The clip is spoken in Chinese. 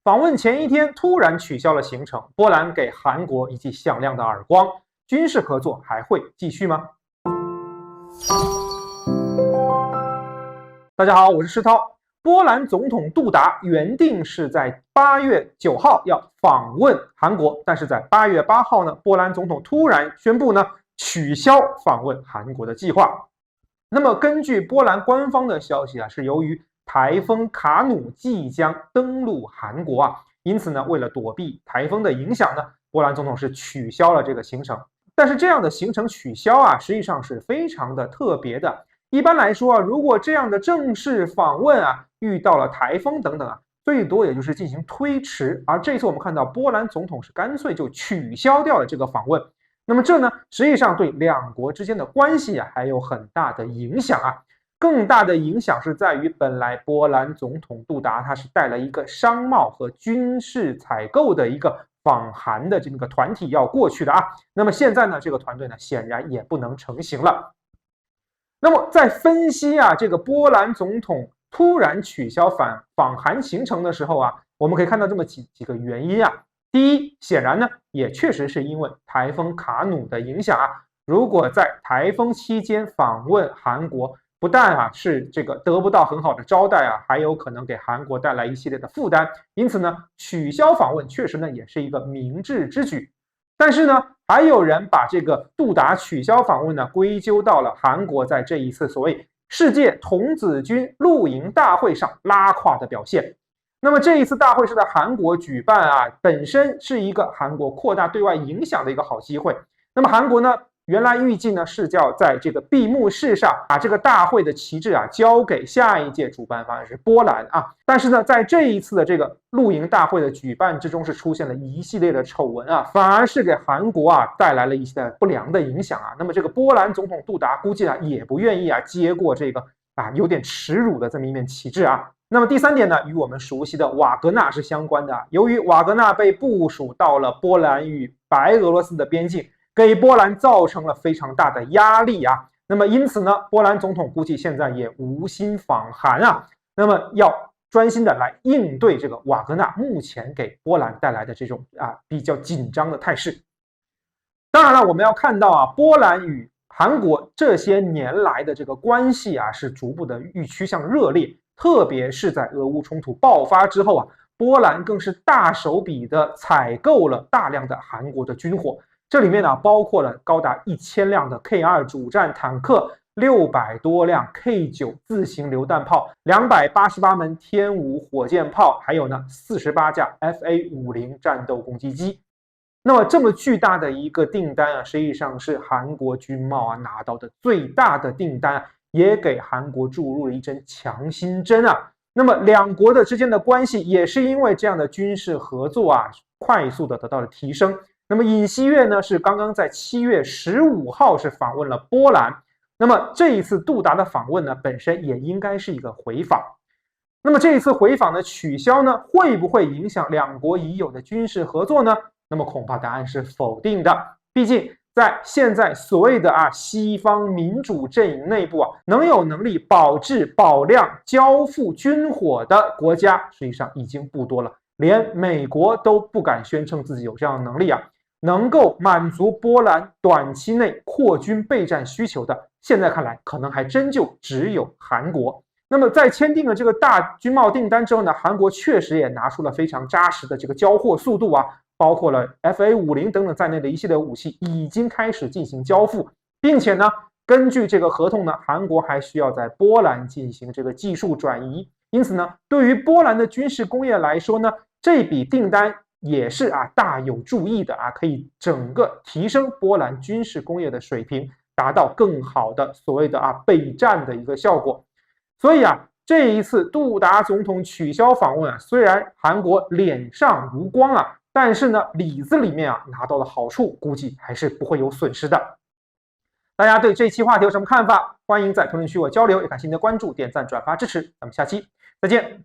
访问前一天突然取消了行程，波兰给韩国一记响亮的耳光，军事合作还会继续吗？大家好，我是施涛。波兰总统杜达原定是在8月9号要访问韩国，但是在8月8号呢，波兰总统突然宣布呢取消访问韩国的计划。那么根据波兰官方的消息是由于台风卡努即将登陆韩国因此呢，为了躲避台风的影响呢，波兰总统是取消了这个行程。但是这样的行程取消实际上是非常的特别的。一般来说如果这样的正式访问遇到了台风等等最多也就是进行推迟。而这次我们看到波兰总统是干脆就取消掉了这个访问。那么这呢，实际上对两国之间的关系还有很大的影响更大的影响是在于，本来波兰总统杜达他是带了一个商贸和军事采购的一个访韩的这个团体要过去的那么现在呢，这个团队呢显然也不能成行了。那么在分析这个波兰总统突然取消访韩行程的时候我们可以看到这么几个原因第一，显然呢也确实是因为台风卡努的影响如果在台风期间访问韩国，不但是这个得不到很好的招待还有可能给韩国带来一系列的负担。因此呢，取消访问确实呢也是一个明智之举。但是呢，还有人把这个杜达取消访问呢归咎到了韩国在这一次所谓世界童子军露营大会上拉胯的表现。那么这一次大会是在韩国举办本身是一个韩国扩大对外影响的一个好机会。那么韩国呢，原来预计呢是要在这个闭幕式上把这个大会的旗帜交给下一届主办方是波兰但是呢，在这一次的这个露营大会的举办之中是出现了一系列的丑闻反而是给韩国带来了一些不良的影响那么这个波兰总统杜达估计也不愿意接过这个有点耻辱的这么一面旗帜那么第三点呢，与我们熟悉的瓦格纳是相关的。由于瓦格纳被部署到了波兰与白俄罗斯的边境，给波兰造成了非常大的压力那么因此呢，波兰总统估计现在也无心访韩那么要专心的来应对这个瓦格纳目前给波兰带来的这种比较紧张的态势。当然了，我们要看到波兰与韩国这些年来的这个关系是逐步的趋向热烈。特别是在俄乌冲突爆发之后波兰更是大手笔的采购了大量的韩国的军火，这里面包括了高达1000辆的 K2 主战坦克，600多辆 K9 自行榴弹炮，288门天五火箭炮，还有呢48架 FA50 战斗攻击机。那么这么巨大的一个订单实际上是韩国军贸拿到的最大的订单也给韩国注入了一针强心针那么两国的之间的关系也是因为这样的军事合作快速的得到了提升。那么尹锡悦呢是刚刚在7月15号是访问了波兰。那么这一次杜达的访问呢本身也应该是一个回访。那么这一次回访的取消呢，会不会影响两国已有的军事合作呢？那么恐怕答案是否定的。毕竟在现在所谓的西方民主阵营内部能有能力保质保量交付军火的国家实际上已经不多了，连美国都不敢宣称自己有这样的能力能够满足波兰短期内扩军备战需求的，现在看来可能还真就只有韩国。那么在签订了这个大军贸订单之后呢，韩国确实也拿出了非常扎实的这个交货速度包括了 FA50 等等在内的一系列武器已经开始进行交付，并且呢，根据这个合同呢，韩国还需要在波兰进行这个技术转移。因此呢，对于波兰的军事工业来说呢，这笔订单也是大有注意的可以整个提升波兰军事工业的水平，达到更好的所谓的备战的一个效果。所以这一次杜达总统取消访问虽然韩国脸上无光但是呢，里子里面拿到了好处，估计还是不会有损失的。大家对这期话题有什么看法？欢迎在评论区我交流，也感谢您的关注、点赞、转发支持。咱们下期再见。